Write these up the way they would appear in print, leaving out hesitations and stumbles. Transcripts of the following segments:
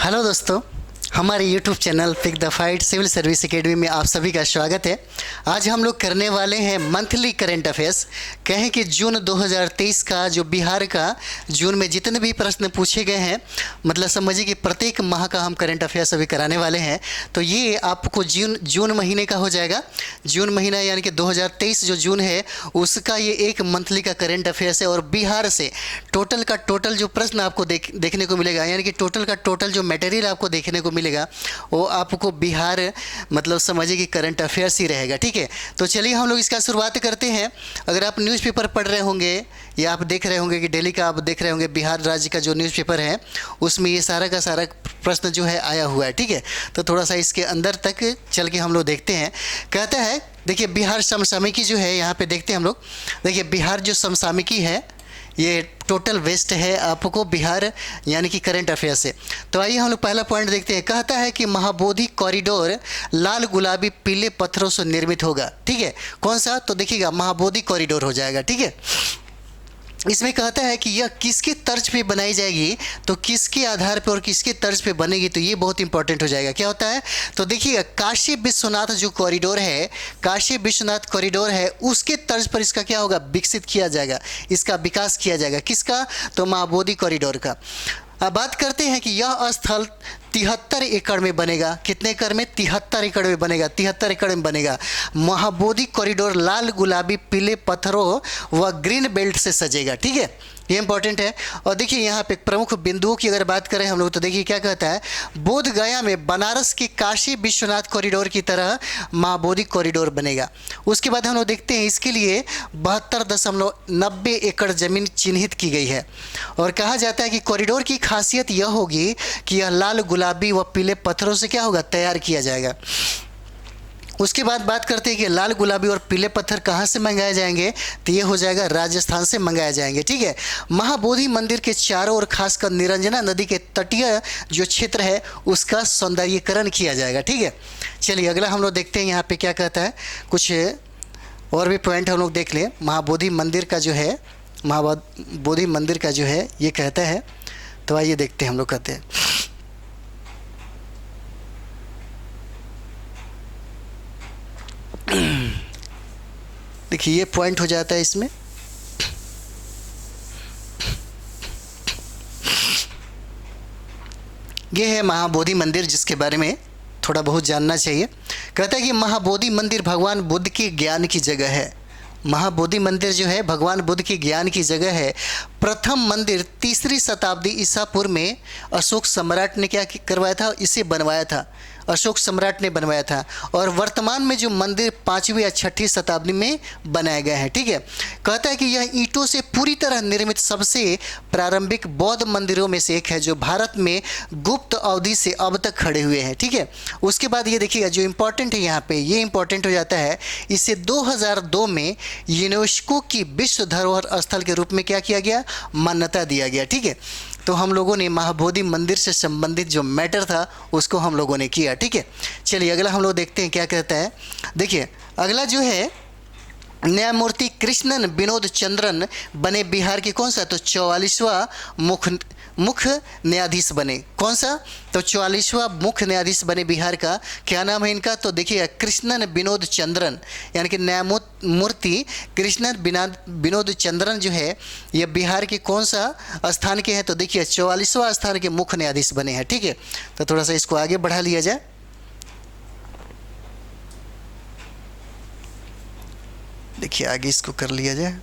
Hello दोस्तों, हमारे YouTube channel pick the fight civil service academy में आप सभी का स्वागत है। आज हम लोग करने वाले हैं मंथली करंट अफेयर्स। कहें कि जून 2023 का जो बिहार का जून में जितने भी प्रश्न पूछे गए हैं, मतलब समझिए कि प्रत्येक माह का हम करंट अफेयर्स अभी कराने वाले हैं। तो ये आपको जून महीने का हो जाएगा। जून महीना यानी कि 2023 जो जून है उसका ये एक मंथली का करंट अफेयर्स है। और बिहार से टोटल का टोटल जो प्रश्न आपको देखने को मिलेगा, यानी कि टोटल का टोटल जो मटेरियल आपको देखने को मिलेगा वो आपको बिहार मतलब समझिए कि करंट अफेयर्स ही रहेगा। ठीक है, तो चलिए हम लोग इसका शुरुआत करते हैं। अगर आप न्यूज़पेपर पढ़ रहे होंगे या आप देख रहे होंगे कि डेली का आप देख रहे होंगे बिहार राज्य का जो न्यूज़पेपर है उसमें ये सारा का सारा प्रश्न जो है आया हुआ है। ठीक है, तो थोड़ा सा इसके अंदर तक चल के हम लोग देखते हैं। कहता है, देखिए बिहार समसामयिकी जो है यहाँ पे देखते हैं हम लोग। देखिए बिहार जो समसामयिकी है ये टोटल वेस्ट है आपको बिहार यानी कि करंट अफेयर से। तो आइए हम लोग पहला पॉइंट देखते हैं। कहता है कि महाबोधि कॉरिडोर लाल गुलाबी पीले पत्थरों से निर्मित होगा। ठीक है, कौन सा? तो देखिएगा महाबोधि कॉरिडोर हो जाएगा। ठीक है, इसमें कहता है कि यह किसके तर्ज पे बनाई जाएगी, तो किसके आधार पे और किसके तर्ज पे बनेगी, तो ये बहुत इंपॉर्टेंट हो जाएगा। क्या होता है? तो देखिएगा काशी विश्वनाथ जो कॉरिडोर है, काशी विश्वनाथ कॉरिडोर है, उसके तर्ज पर इसका क्या होगा? विकसित किया जाएगा, इसका विकास किया जाएगा। किसका? तो महाबोधि कॉरिडोर का। अब बात करते हैं कि यह स्थल 73 एकड़ में बनेगा। कितने एकड़ में? 73 एकड़ में बनेगा। 73 एकड़ में बनेगा। महाबोधि कॉरिडोर लाल गुलाबी पीले पत्थरों व ग्रीन बेल्ट से सजेगा। ठीक है, ये इंपॉर्टेंट है। और देखिए यहाँ पे प्रमुख बिंदुओं की अगर बात करें हम लोग तो देखिए क्या कहता है, बोध गया में बनारस की काशी विश्वनाथ कॉरिडोर की तरह महाबोधि कॉरिडोर बनेगा। उसके बाद हम लोग देखते हैं इसके लिए 72.90 एकड़ जमीन चिन्हित की गई है। और कहा जाता है कि कॉरिडोर की खासियत यह होगी कि यह लाल गुलाबी व पीले पत्थरों से क्या होगा? तैयार किया जाएगा। उसके बाद बात करते हैं कि लाल गुलाबी और पीले पत्थर कहाँ से मंगाए जाएंगे, तो ये हो जाएगा राजस्थान से मंगाए जाएंगे। ठीक है, महाबोधि मंदिर के चारों ओर खासकर निरंजना नदी के तटीय जो क्षेत्र है उसका सौंदर्यीकरण किया जाएगा। ठीक है, चलिए अगला हम लोग देखते हैं यहाँ पे क्या कहता है। कुछ और भी पॉइंट हम लोग देख लें। महाबोधि मंदिर का जो है, महाबोधि मंदिर का जो है ये कहता है, तो आइए देखते हैं हम लोग कहते हैं। देखिए ये पॉइंट हो जाता है इसमें। ये है महाबोधि मंदिर जिसके बारे में थोड़ा बहुत जानना चाहिए। कहता है कि महाबोधि मंदिर भगवान बुद्ध की ज्ञान की जगह है। महाबोधि मंदिर जो है भगवान बुद्ध की ज्ञान की जगह है। प्रथम मंदिर 3री शताब्दी ईसा पूर्व में अशोक सम्राट ने क्या करवाया था? इसे बनवाया था, अशोक सम्राट ने बनवाया था। और वर्तमान में जो मंदिर 5वीं या 6ठी शताब्दी में बनाए गए हैं। ठीक है, कहता है कि यह ईंटों से पूरी तरह निर्मित सबसे प्रारंभिक बौद्ध मंदिरों में से एक है जो भारत में गुप्त अवधि से अब तक खड़े हुए हैं। ठीक है, उसके बाद ये देखिएगा जो इम्पोर्टेंट है यहाँ पे, ये इम्पोर्टेंट हो जाता है। इसे 2002 में यूनेस्को की विश्व धरोहर स्थल के रूप में क्या किया गया? मान्यता दिया गया। ठीक है, तो हम लोगों ने महाबोधि मंदिर से संबंधित जो मैटर था उसको हम लोगों ने किया। ठीक है, चलिए अगला हम लोग देखते हैं क्या कहता है। देखिए अगला जो है, न्यायमूर्ति कृष्णन विनोद चंद्रन बने बिहार के कौन सा? तो 44वां मुख्य न्यायाधीश बने। कौन सा? तो 44वां मुख्य न्यायाधीश बने बिहार का। क्या नाम है इनका? तो देखिए कृष्णन विनोद चंद्रन, यानी कि न्यायमूर्ति कृष्णन विनोद चंद्रन जो है ये बिहार के कौन सा स्थान के हैं? तो देखिए 44वां स्थान के मुख्य न्यायाधीश बने हैं। ठीक है, तो थोड़ा सा इसको आगे बढ़ा लिया जाए। देखिए आगे इसको कर लिया जाए।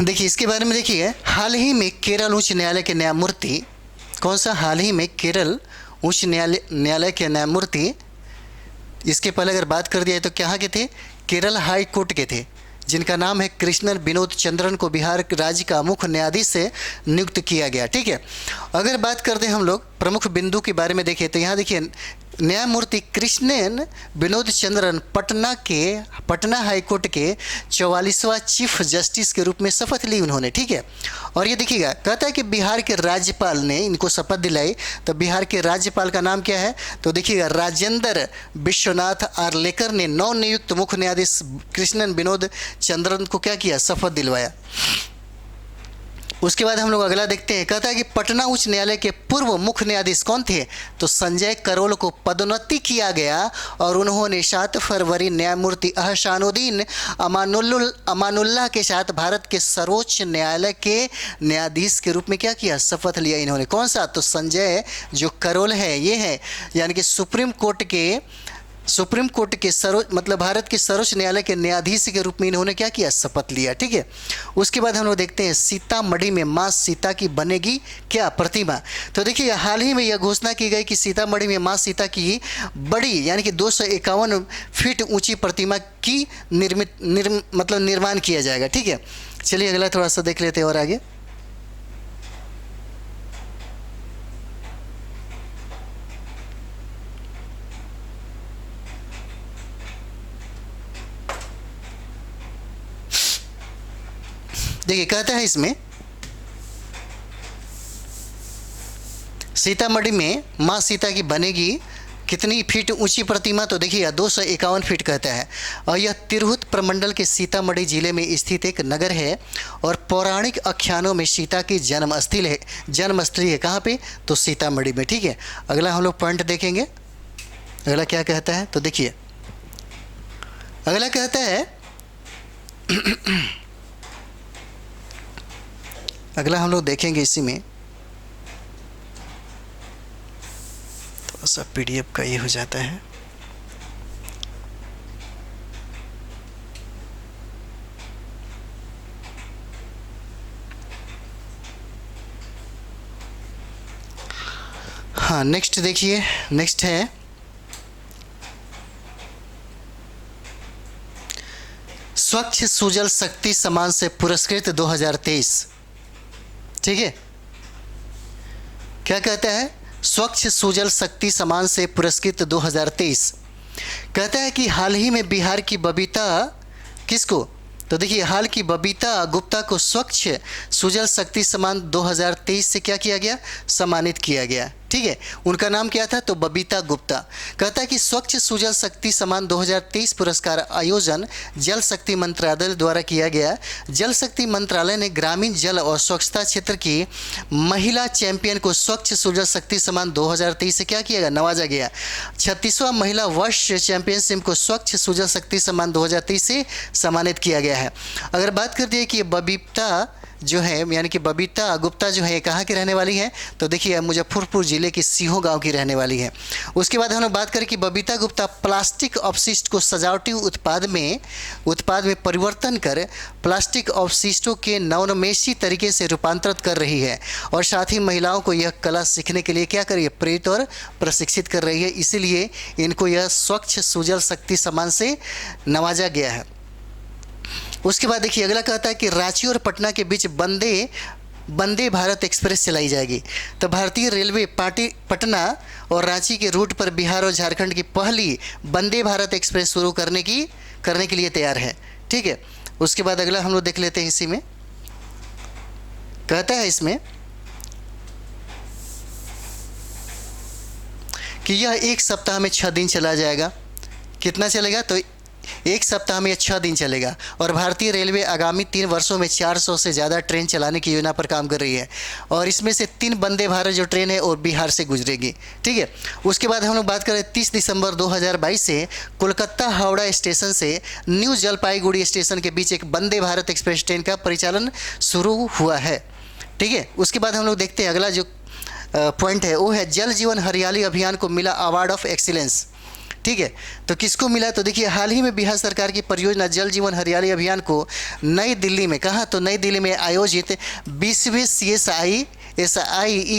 देखिए इसके बारे में देखिए, हाल ही में केरल उच्च न्यायालय के न्यायमूर्ति, कौन सा? हाल ही में केरल उच्च न्यायालय के न्यायमूर्ति, इसके पहले अगर बात कर दिया तो कहाँ के थे? केरल हाई कोर्ट के थे, जिनका नाम है कृष्णन विनोद चंद्रन को बिहार राज्य का मुख्य न्यायाधीश से नियुक्त किया गया। ठीक है, अगर बात करते हैं हम लोग प्रमुख बिंदु के बारे में देखें तो यहाँ देखिए न्यायमूर्ति कृष्णन विनोद चंद्रन पटना हाई कोर्ट के 44वां चीफ जस्टिस के रूप में शपथ ली उन्होंने, ठीक है। और ये देखिएगा, कहता है कि बिहार के राज्यपाल ने इनको शपथ दिलाई, तो बिहार के राज्यपाल का नाम क्या है, तो देखिएगा राजेंद्र विश्वनाथ आर्लेकर ने नवनियुक्त मुख्य न्यायाधीश कृष्णन विनोद चंद्रन को क्या किया, शपथ दिलवाया। उसके बाद हम लोग अगला देखते हैं, कहता है कि पटना उच्च न्यायालय के पूर्व मुख्य न्यायाधीश कौन थे, तो संजय करोल को पदोन्नति किया गया और उन्होंने 7 फरवरी न्यायमूर्ति अहसानुद्दीन अमानुल्लाह के साथ भारत के सर्वोच्च न्यायालय के न्यायाधीश के रूप में क्या किया, शपथ लिया इन्होंने। कौन सा, तो संजय जो करोल है ये है, यानी कि सुप्रीम कोर्ट के मतलब भारत के सर्वोच्च न्यायालय के न्यायाधीश के रूप में इन्होंने क्या किया, शपथ लिया, ठीक है। उसके बाद हम लोग देखते हैं सीतामढ़ी में मां सीता की बनेगी क्या प्रतिमा। तो देखिए हाल ही में यह घोषणा की गई कि सीतामढ़ी में मां सीता की बड़ी यानी कि 251 फीट ऊंची प्रतिमा की निर्माण किया जाएगा, ठीक है। चलिए अगला थोड़ा सा देख लेते हैं और आगे। देखिए कहता है इसमें सीतामढ़ी में मां सीता की बनेगी कितनी फीट ऊंची प्रतिमा, तो देखिए 251 फीट कहता है। और यह तिरहुत प्रमंडल के सीतामढ़ी जिले में स्थित एक नगर है और पौराणिक आख्यानों में सीता की जन्मस्थली है। कहाँ पे, तो सीतामढ़ी में, ठीक है। अगला हम लोग पॉइंट देखेंगे, अगला क्या कहता है, तो देखिए अगला कहता है अगला हम लोग देखेंगे इसी में, थोड़ा सा पीडीएफ का ये हो जाता है। हाँ नेक्स्ट देखिए, नेक्स्ट है स्वच्छ सुजल शक्ति सम्मान से पुरस्कृत 2023, ठीक है। क्या कहता है, स्वच्छ सुजल शक्ति सम्मान से पुरस्कृत 2023। कहता है कि हाल ही में बिहार की बबीता किसको, तो देखिए हाल की बबीता गुप्ता को स्वच्छ सुजल शक्ति सम्मान 2023 से क्या किया गया, सम्मानित किया गया, ठीक है। उनका नाम क्या था, तो बबीता गुप्ता। कहता है कि स्वच्छ सुजल शक्ति सम्मान 2023 पुरस्कार आयोजन जल शक्ति मंत्रालय द्वारा किया गया। जल शक्ति मंत्रालय ने ग्रामीण जल और स्वच्छता क्षेत्र की महिला चैंपियन को स्वच्छ सुजल शक्ति सम्मान 2023 से क्या किया गया, नवाजा गया। 36वां महिला वर्ष चैंपियनशिप को स्वच्छ सुजल शक्ति सम्मान 2023 से सम्मानित किया गया है। अगर बात करते हैं कि बबीता जो है यानी कि बबीता गुप्ता जो है कहाँ की रहने वाली है, तो देखिए मुजफ्फरपुर जिले के सीहो गांव की रहने वाली है। उसके बाद हम लोग बात करें कि बबीता गुप्ता प्लास्टिक अपशिष्ट को सजावटी उत्पाद में परिवर्तन कर प्लास्टिक अपशिष्टों के नवोन्मेषी तरीके से रूपांतरित कर रही है और साथ ही महिलाओं को यह कला सीखने के लिए क्या कर रही है, प्रेरित और प्रशिक्षित कर रही है। इसीलिए इनको यह स्वच्छ सुजल शक्ति सम्मान से नवाजा गया है। उसके बाद देखिए अगला कहता है कि रांची और पटना के बीच वंदे भारत एक्सप्रेस चलाई जाएगी। तो भारतीय रेलवे पटना और रांची के रूट पर बिहार और झारखंड की पहली वंदे भारत एक्सप्रेस शुरू करने के लिए तैयार है, ठीक है। उसके बाद अगला हम लोग देख लेते हैं, इसी में कहता है इसमें कि यह एक सप्ताह में 6 दिन चला जाएगा। कितना चलेगा, तो एक सप्ताह में 6 दिन चलेगा और भारतीय रेलवे आगामी 3 वर्षों में 400 से ज़्यादा ट्रेन चलाने की योजना पर काम कर रही है और इसमें से 3 वंदे भारत जो ट्रेन है और बिहार से गुजरेगी, ठीक है। उसके बाद हम लोग बात करें 30 दिसंबर 2022 से कोलकाता हावड़ा स्टेशन से न्यू जलपाईगुड़ी स्टेशन के बीच एक वंदे भारत एक्सप्रेस ट्रेन का परिचालन शुरू हुआ है, ठीक है। उसके बाद हम लोग देखते हैं अगला जो पॉइंट है वो है जल जीवन हरियाली अभियान को मिला अवार्ड ऑफ एक्सीलेंस, ठीक है। तो किसको मिला, तो देखिए हाल ही में बिहार सरकार की परियोजना जल जीवन हरियाली अभियान को नई दिल्ली में तो नई दिल्ली में आयोजित 20वें CSIE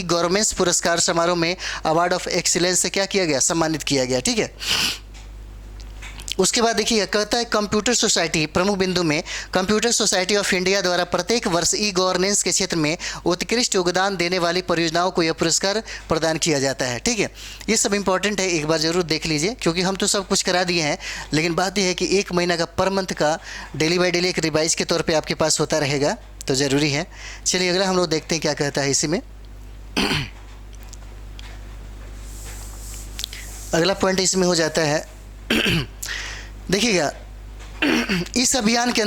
गवर्नमेंट पुरस्कार समारोह में अवार्ड ऑफ एक्सीलेंस से क्या किया गया, सम्मानित किया गया, ठीक है। उसके बाद देखिए कहता है कंप्यूटर सोसाइटी, प्रमुख बिंदु में कंप्यूटर सोसाइटी ऑफ इंडिया द्वारा प्रत्येक वर्ष ई गवर्नेंस के क्षेत्र में उत्कृष्ट योगदान देने वाली परियोजनाओं को यह पुरस्कार प्रदान किया जाता है। ठीक है, ये सब इंपॉर्टेंट है, एक बार ज़रूर देख लीजिए, क्योंकि हम तो सब कुछ करा दिए हैं, लेकिन बात यह है कि एक महीना का पर मंथ का डेली बाई डेली एक रिवाइज के तौर पर आपके पास होता रहेगा, तो ज़रूरी है। चलिए अगला हम लोग देखते हैं क्या कहता है इसी में। अगला पॉइंट इसमें हो जाता है देखिएगा, इस अभियान के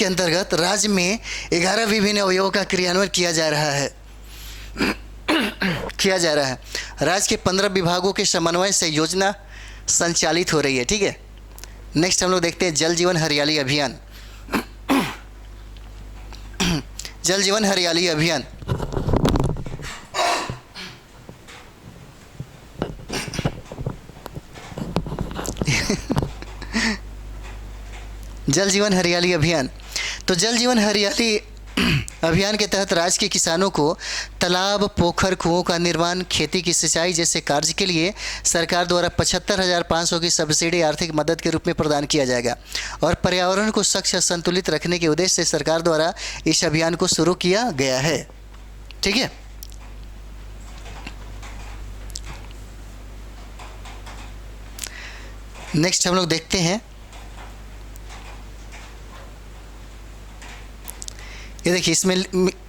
अंतर्गत राज्य में 11 विभिन्न अवयवों का क्रियान्वयन किया जा रहा है। राज्य के 15 विभागों के समन्वय से योजना संचालित हो रही है। ठीक है, नेक्स्ट हम लोग देखते हैं जल जीवन हरियाली अभियान। जल जीवन हरियाली अभियान जल जीवन हरियाली अभियान। तो जल जीवन हरियाली अभियान के तहत राज्य के किसानों को तालाब, पोखर, कुओं का निर्माण, खेती की सिंचाई जैसे कार्य के लिए सरकार द्वारा 75,500 की सब्सिडी आर्थिक मदद के रूप में प्रदान किया जाएगा। और पर्यावरण को स्वच्छ और संतुलित रखने के उद्देश्य से सरकार द्वारा इस अभियान को शुरू किया गया है। ठीक है, नेक्स्ट हम लोग देखते हैं, ये देखिए इसमें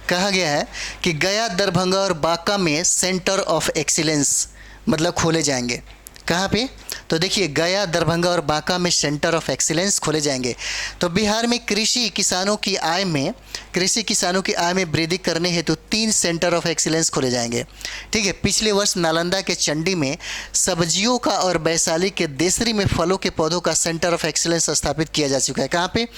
कहा गया है कि गया, दरभंगा और बांका में सेंटर ऑफ एक्सीलेंस मतलब खोले जाएंगे। कहाँ पे? तो देखिए गया, दरभंगा और बांका में सेंटर ऑफ एक्सीलेंस खोले जाएंगे। तो बिहार में कृषि किसानों की आय में वृद्धि करने हेतु 3 सेंटर ऑफ एक्सीलेंस खोले जाएंगे। ठीक है, पिछले वर्ष नालंदा के चंडी में सब्जियों का और वैशाली के देसरी में फलों के पौधों का सेंटर ऑफ एक्सीलेंस स्थापित किया जा चुका है। कहाँ पे?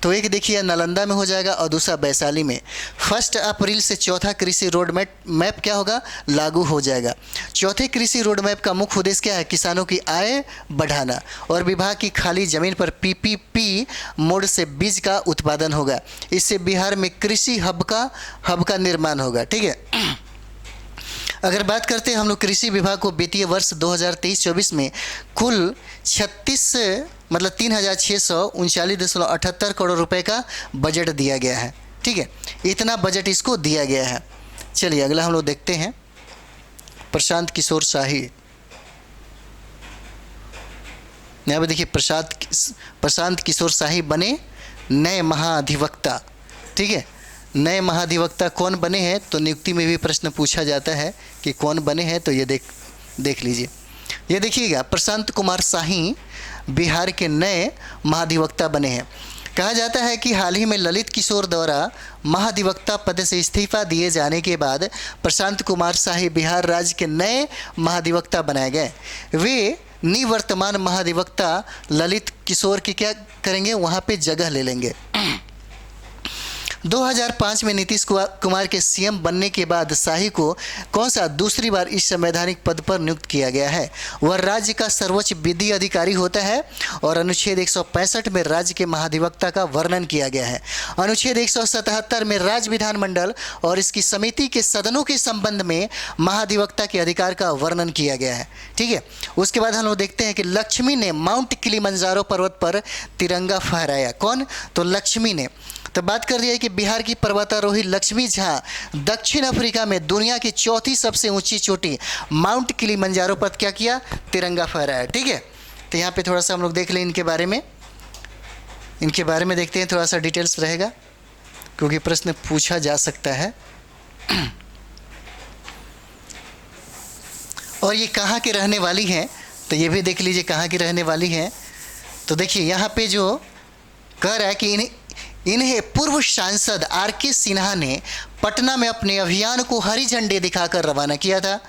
तो एक देखिए नालंदा में हो जाएगा और दूसरा वैशाली में। 1 अप्रैल से चौथा कृषि रोड मैप क्या होगा? लागू हो जाएगा। चौथे कृषि रोड मैप का मुख्य उद्देश्य क्या है? किसानों की आय बढ़ाना और विभाग की खाली जमीन पर पीपीपी मोड से बीज का उत्पादन होगा। इससे बिहार में कृषि हब का निर्माण होगा। ठीक है, अगर बात करते हैं हम लोग कृषि विभाग को वित्तीय वर्ष 2023-24 में कुल 3,639.78 करोड़ रुपए का बजट दिया गया है। ठीक है, इतना बजट इसको दिया गया है। चलिए अगला हम लोग देखते हैं प्रशांत किशोर शाही। यहाँ पे देखिए प्रशांत किशोर शाही बने नए महाधिवक्ता। ठीक है, नए महाधिवक्ता कौन बने हैं? तो नियुक्ति में भी प्रश्न पूछा जाता है कि कौन बने हैं, तो ये देख लीजिए। ये देखिएगा प्रशांत कुमार शाही बिहार के नए महाधिवक्ता बने हैं। कहा जाता है कि हाल ही में ललित किशोर द्वारा महाधिवक्ता पद से इस्तीफा दिए जाने के बाद प्रशांत कुमार शाही बिहार राज्य के नए महाधिवक्ता बनाए गए। वे निवर्तमान महाधिवक्ता ललित किशोर की क्या करेंगे? वहाँ पे जगह ले लेंगे। 2005 में नीतीश कुमार के सीएम बनने के बाद शाही को कौन सा दूसरी बार इस संवैधानिक पद पर नियुक्त किया गया है? वह राज्य का सर्वोच्च विधि अधिकारी होता है और अनुच्छेद 165 में राज्य के महाधिवक्ता का वर्णन किया गया है। अनुच्छेद 177 में राज्य विधानमंडल और इसकी समिति के सदनों के संबंध में महाधिवक्ता के अधिकार का वर्णन किया गया है। ठीक है, उसके बाद हम लोग देखते हैं कि लक्ष्मी ने माउंट किलिमंजारो पर्वत पर तिरंगा फहराया। कौन? तो लक्ष्मी ने। तो बात कर रही है कि बिहार की पर्वतारोही लक्ष्मी झा दक्षिण अफ्रीका में दुनिया की चौथी सबसे ऊंची चोटी माउंट किलिमंजारो पर क्या किया? तिरंगा फहराया। ठीक है, तो यहाँ पे थोड़ा सा हम लोग देख लें इनके बारे में देखते हैं, थोड़ा सा डिटेल्स रहेगा क्योंकि प्रश्न पूछा जा सकता है। और ये कहाँ के रहने वाली हैं, तो ये भी देख लीजिए कहाँ की रहने वाली हैं। तो देखिए यहाँ पे जो कह रहा है कि इन्हें पूर्व सांसद आर.के. सिन्हा ने पटना में अपने अभियान को हरी झंडी दिखाकर रवाना किया था।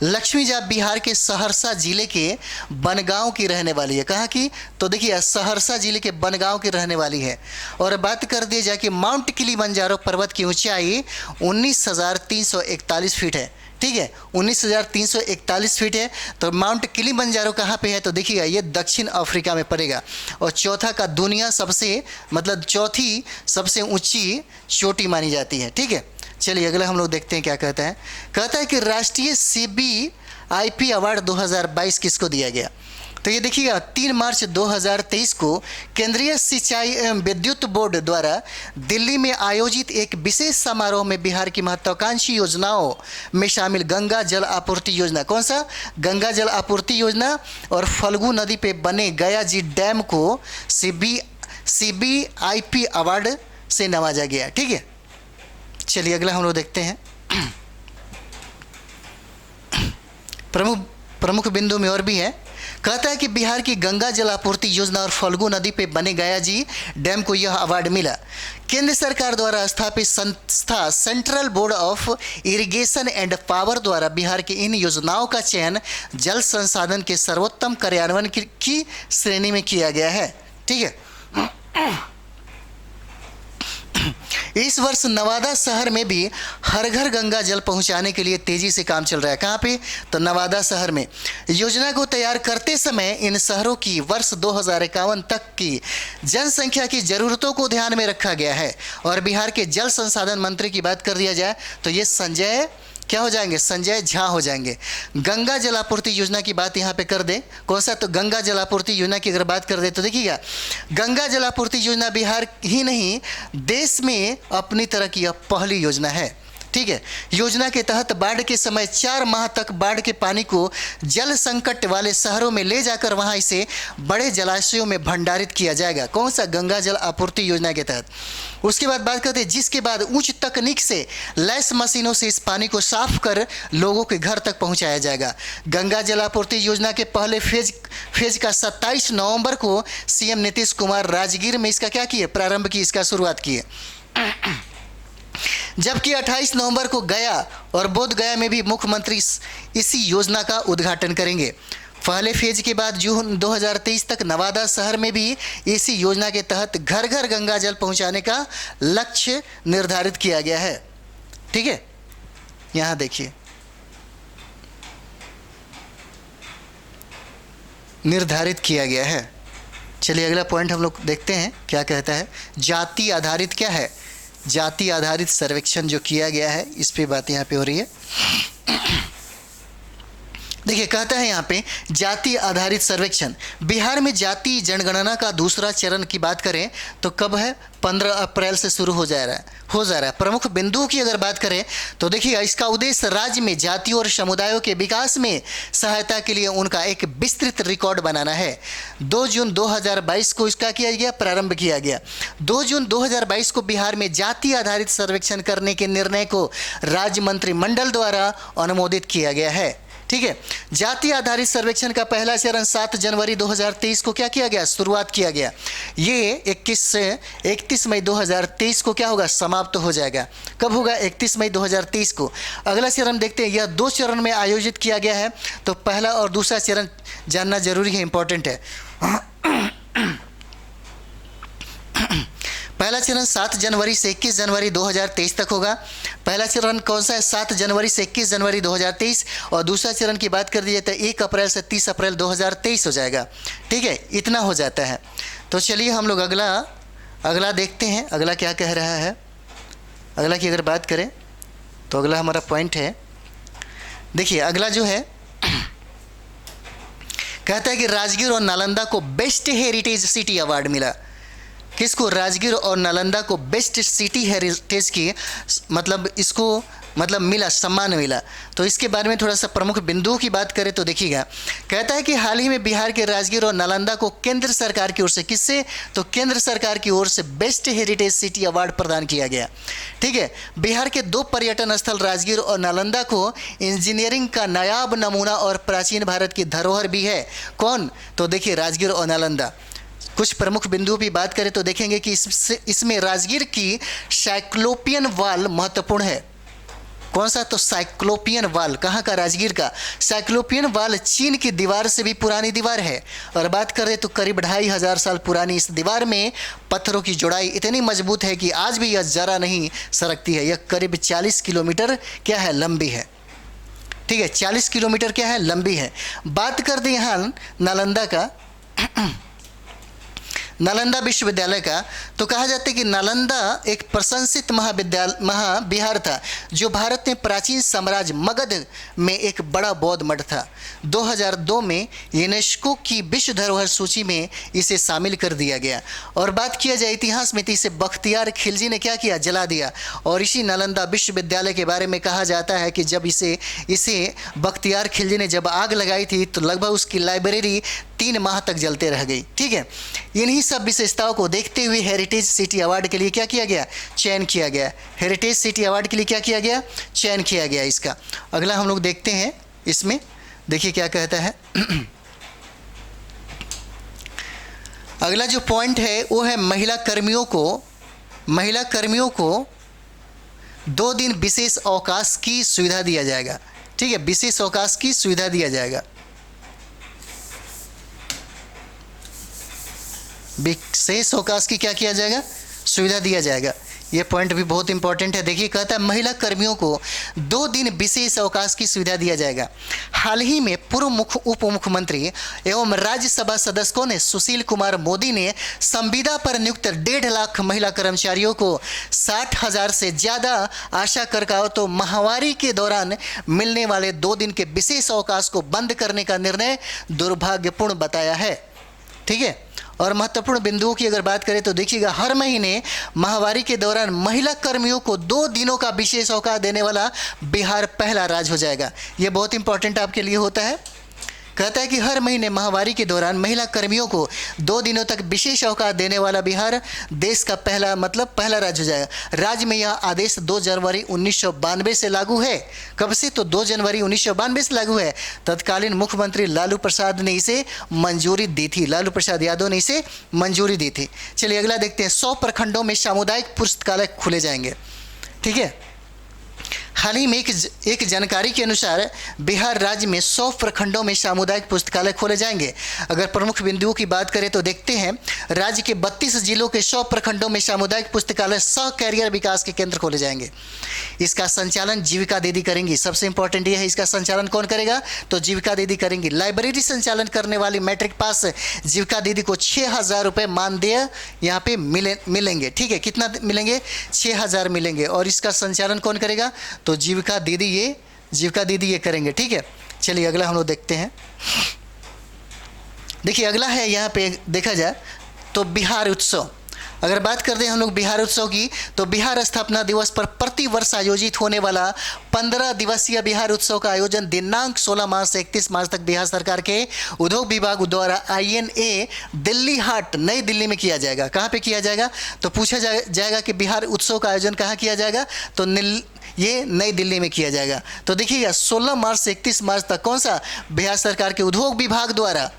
लक्ष्मी झा बिहार के सहरसा जिले के बनगांव की रहने वाली है। कहाँ की? तो देखिए सहरसा जिले के बनगांव की रहने वाली है। और बात कर दी जाए कि माउंट किलिमंजारो पर्वत की ऊंचाई 19,341 फीट है। ठीक है, 19,341 फीट है। तो माउंट किलिमंजारो कहाँ पे है? तो देखिएगा ये दक्षिण अफ्रीका में पड़ेगा और चौथी सबसे ऊंची चोटी मानी जाती है। ठीक है, चलिए अगला हम लोग देखते हैं क्या कहता है। कहता है कि राष्ट्रीय सेबी आईपी अवार्ड 2022 किसको दिया गया? तो ये देखिएगा 3 मार्च 2023 को केंद्रीय सिंचाई एवं विद्युत बोर्ड द्वारा दिल्ली में आयोजित एक विशेष समारोह में बिहार की महत्वाकांक्षी योजनाओं में शामिल गंगा जल आपूर्ति योजना, कौन सा? गंगा जल आपूर्ति योजना और फल्गु नदी पे बने गया जी डैम को CBIP अवार्ड से नवाजा गया। ठीक है, चलिए अगला हम लोग देखते हैं। प्रमुख बिंदु में और भी है। कहता है कि बिहार की गंगा जल आपूर्ति योजना और फल्गु नदी पे बने गया जी डैम को यह अवार्ड मिला। केंद्र सरकार द्वारा स्थापित संस्था central board of irrigation and power द्वारा बिहार की इन योजनाओं का चयन जल संसाधन के सर्वोत्तम कार्यान्वयन की श्रेणी में किया गया है। ठीक है, इस वर्ष नवादा शहर में भी हर घर गंगा जल पहुंचाने के लिए तेजी से काम चल रहा है। कहाँ पे? तो नवादा शहर में। योजना को तैयार करते समय इन शहरों की वर्ष 2051 तक की जनसंख्या की ज़रूरतों को ध्यान में रखा गया है। और बिहार के जल संसाधन मंत्री की बात कर दिया जाए तो ये संजय क्या हो जाएंगे? संजय झा हो जाएंगे। गंगा जल आपूर्ति योजना की बात यहाँ पे कर दें, कौन सा? तो गंगा जल आपूर्ति योजना की अगर बात कर दें तो देखिएगा गंगा जल आपूर्ति योजना बिहार ही नहीं देश में अपनी तरह की यह पहली योजना है। ठीक है, योजना के तहत बाढ़ के समय 4 माह तक बाढ़ के पानी को जल संकट वाले शहरों में ले जाकर वहां इसे बड़े जलाशयों में भंडारित किया जाएगा। कौन सा? गंगा जल आपूर्ति योजना के तहत। उसके बाद बात करते हैं, जिसके बाद उच्च तकनीक से लैस मशीनों से इस पानी को साफ कर लोगों के घर तक पहुंचाया जाएगा। गंगा जल आपूर्ति योजना के पहले फेज का 27 नवंबर को सीएम नीतीश कुमार राजगीर में इसका क्या किए? प्रारंभ की, इसका शुरुआत किए। जबकि 28 नवंबर को गया और बोध गया में भी मुख्यमंत्री इसी योजना का उद्घाटन करेंगे। पहले फेज के बाद जून 2023 तक नवादा शहर में भी इसी योजना के तहत घर घर गंगा जल पहुंचाने का लक्ष्य निर्धारित किया गया है। ठीक है, यहां देखिए निर्धारित किया गया है। चलिए अगला पॉइंट हम लोग देखते हैं क्या कहता है। जाति आधारित क्या है? जाति आधारित सर्वेक्षण जो किया गया है इस पे बात यहाँ पे हो रही है। देखिए कहता है यहाँ पे जाति आधारित सर्वेक्षण। बिहार में जाति जनगणना का दूसरा चरण की बात करें तो कब है? 15 अप्रैल से शुरू हो जा रहा है। प्रमुख बिंदुओं की अगर बात करें तो देखिए इसका उद्देश्य राज्य में जातियों और समुदायों के विकास में सहायता के लिए उनका एक विस्तृत रिकॉर्ड बनाना है। 2 जून 2022 को इसका किया गया, प्रारंभ किया गया। 2 जून 2022 को बिहार में जाति आधारित सर्वेक्षण करने के निर्णय को राज्य मंत्रिमंडल द्वारा अनुमोदित किया गया है। ठीक है, जाति आधारित सर्वेक्षण का पहला चरण 7 जनवरी 2023 को क्या किया गया? शुरुआत किया गया। ये 21 से 31 मई 2023 को क्या होगा? समाप्त हो जाएगा। कब होगा? 31 मई 2023 को। अगला चरण देखते हैं, यह 2 चरण में आयोजित किया गया है। तो पहला और दूसरा चरण जानना जरूरी है, इंपॉर्टेंट है। पहला चरण 7 जनवरी से 21 जनवरी 2023 तक होगा। पहला चरण कौन सा है? 7 जनवरी से 21 जनवरी 2023। और दूसरा चरण की बात कर दी जाए तो 1 अप्रैल से 30 अप्रैल 2023 हो जाएगा। ठीक है, इतना हो जाता है। तो चलिए हम लोग अगला देखते हैं, अगला क्या कह रहा है। अगला की अगर बात करें तो अगला हमारा पॉइंट है, देखिए अगला जो है कहता है कि राजगीर और नालंदा को बेस्ट हेरिटेज सिटी अवार्ड मिला। किसको? राजगीर और नालंदा को बेस्ट सिटी हेरिटेज की इसको मिला, सम्मान मिला। तो इसके बारे में थोड़ा सा प्रमुख बिंदुओं की बात करें तो देखिएगा कहता है कि हाल ही में बिहार के राजगीर और नालंदा को केंद्र सरकार की ओर से, किससे? तो केंद्र सरकार की ओर से बेस्ट हेरिटेज सिटी अवार्ड प्रदान किया गया। ठीक है, बिहार के 2 पर्यटन स्थल राजगीर और नालंदा को इंजीनियरिंग का नायाब नमूना और प्राचीन भारत की धरोहर भी है। कौन? तो देखिए राजगीर और नालंदा। कुछ प्रमुख बिंदुओं की बात करें तो देखेंगे कि इसमें राजगीर की साइक्लोपियन वाल महत्वपूर्ण है। कौन सा? तो साइक्लोपियन वाल। कहाँ का? राजगीर का। साइक्लोपियन वाल चीन की दीवार से भी पुरानी दीवार है। और बात करें तो करीब 2500 साल पुरानी इस दीवार में पत्थरों की जुड़ाई इतनी मजबूत है कि आज भी यह जरा नहीं सरकती है। यह करीब 40 किलोमीटर क्या है? लंबी है। ठीक है, 40 किलोमीटर क्या है? लंबी है। बात कर दें यहाँ नालंदा का। नालंदा विश्वविद्यालय का, तो कहा जाता है कि नालंदा एक प्रशंसित महाविहार था जो भारत में प्राचीन साम्राज्य मगध में एक बड़ा बौद्ध मठ था। 2002 में यूनेस्को की विश्व धरोहर सूची में इसे शामिल कर दिया गया। और बात किया जाए इतिहास में, तो इसे बख्तियार खिलजी ने क्या किया, जला दिया। और इसी नालंदा विश्वविद्यालय के बारे में कहा जाता है कि जब इसे बख्तियार खिलजी ने जब आग लगाई थी तो लगभग उसकी लाइब्रेरी 3 माह तक जलते रह गई। ठीक है, इन्हीं सब विशेषताओं को देखते हुए हेरिटेज सिटी अवार्ड के लिए क्या किया गया, चयन किया गया। हेरिटेज सिटी अवार्ड के लिए क्या किया गया, चयन किया गया इसका। अगला हम लोग देखते हैं, इसमें देखिए क्या कहता है। अगला जो पॉइंट है वो है महिला कर्मियों को 2 दिन विशेष अवकाश की सुविधा दिया जाएगा। ठीक है, विशेष अवकाश की सुविधा दिया जाएगा, विशेष अवकाश की क्या किया जाएगा, सुविधा दिया जाएगा। ये पॉइंट भी बहुत इंपॉर्टेंट है। देखिए कहता है महिला कर्मियों को 2 दिन विशेष अवकाश की सुविधा दिया जाएगा। हाल ही में पूर्व उप मुख्यमंत्री एवं राज्यसभा सदस्य कौन है, सुशील कुमार मोदी ने संविदा पर नियुक्त 1.5 लाख महिला कर्मचारियों को 60,000 से ज़्यादा आशा कार्यकर्ताओं माहवारी के दौरान मिलने वाले 2 दिन के विशेष अवकाश को बंद करने का निर्णय दुर्भाग्यपूर्ण बताया है। ठीक है, और महत्वपूर्ण बिंदुओं की अगर बात करें तो देखिएगा, हर महीने माहवारी के दौरान महिला कर्मियों को 2 दिनों का विशेष अवकाश देने वाला बिहार पहला राज्य हो जाएगा। यह बहुत इंपॉर्टेंट आपके लिए होता है। कहता है कि हर महीने माहवारी के दौरान महिला कर्मियों को 2 दिनों तक विशेष अवकाश देने वाला बिहार देश का पहला राज्य हो जाएगा। राज्य में यह आदेश 2 जनवरी 1992 से लागू है। कब से, तो 2 जनवरी 1992 से लागू है। तत्कालीन मुख्यमंत्री लालू प्रसाद ने इसे मंजूरी दी थी, लालू प्रसाद यादव ने इसे मंजूरी दी थी। चलिए अगला देखते हैं। 100 प्रखंडों में सामुदायिक पुस्तकालय खुले जाएंगे। ठीक है, हाल ही में एक जानकारी के अनुसार बिहार राज्य में 100 प्रखंडों में सामुदायिक पुस्तकालय खोले जाएंगे। अगर प्रमुख बिंदुओं की बात करें तो देखते हैं, राज्य के 32 जिलों के 100 प्रखंडों में सामुदायिक पुस्तकालय सह कैरियर विकास के केंद्र खोले जाएंगे। इसका संचालन जीविका दीदी करेंगी। सबसे इंपॉर्टेंट यह है, इसका संचालन कौन करेगा, तो जीविका दीदी करेंगी। लाइब्रेरी संचालन करने वाली मैट्रिक पास जीविका दीदी को 6,000 रुपये मानदेय यहाँ पे मिलेंगे। ठीक है, कितना मिलेंगे, 6,000 मिलेंगे। और इसका संचालन कौन करेगा, तो जीविका दीदी ये करेंगे। ठीक है, चलिए अगला हम लोग देखते हैं। देखिए अगला है, यहाँ पे देखा जाए तो बिहार उत्सव। अगर बात करते हैं हम लोग बिहार उत्सव की, तो बिहार स्थापना दिवस पर प्रति वर्ष आयोजित होने वाला 15 दिवसीय बिहार उत्सव का आयोजन दिनांक 16 मार्च से 31 मार्च तक बिहार सरकार के उद्योग विभाग द्वारा INA दिल्ली हाट नई दिल्ली में किया जाएगा। कहाँ पे किया जाएगा, तो पूछा जाएगा कि बिहार उत्सव का आयोजन कहाँ किया जाएगा, तो ये नई दिल्ली में किया जाएगा। तो देखिएगा 16 मार्च से 31 मार्च तक कौन सा, बिहार सरकार के उद्योग विभाग द्वारा,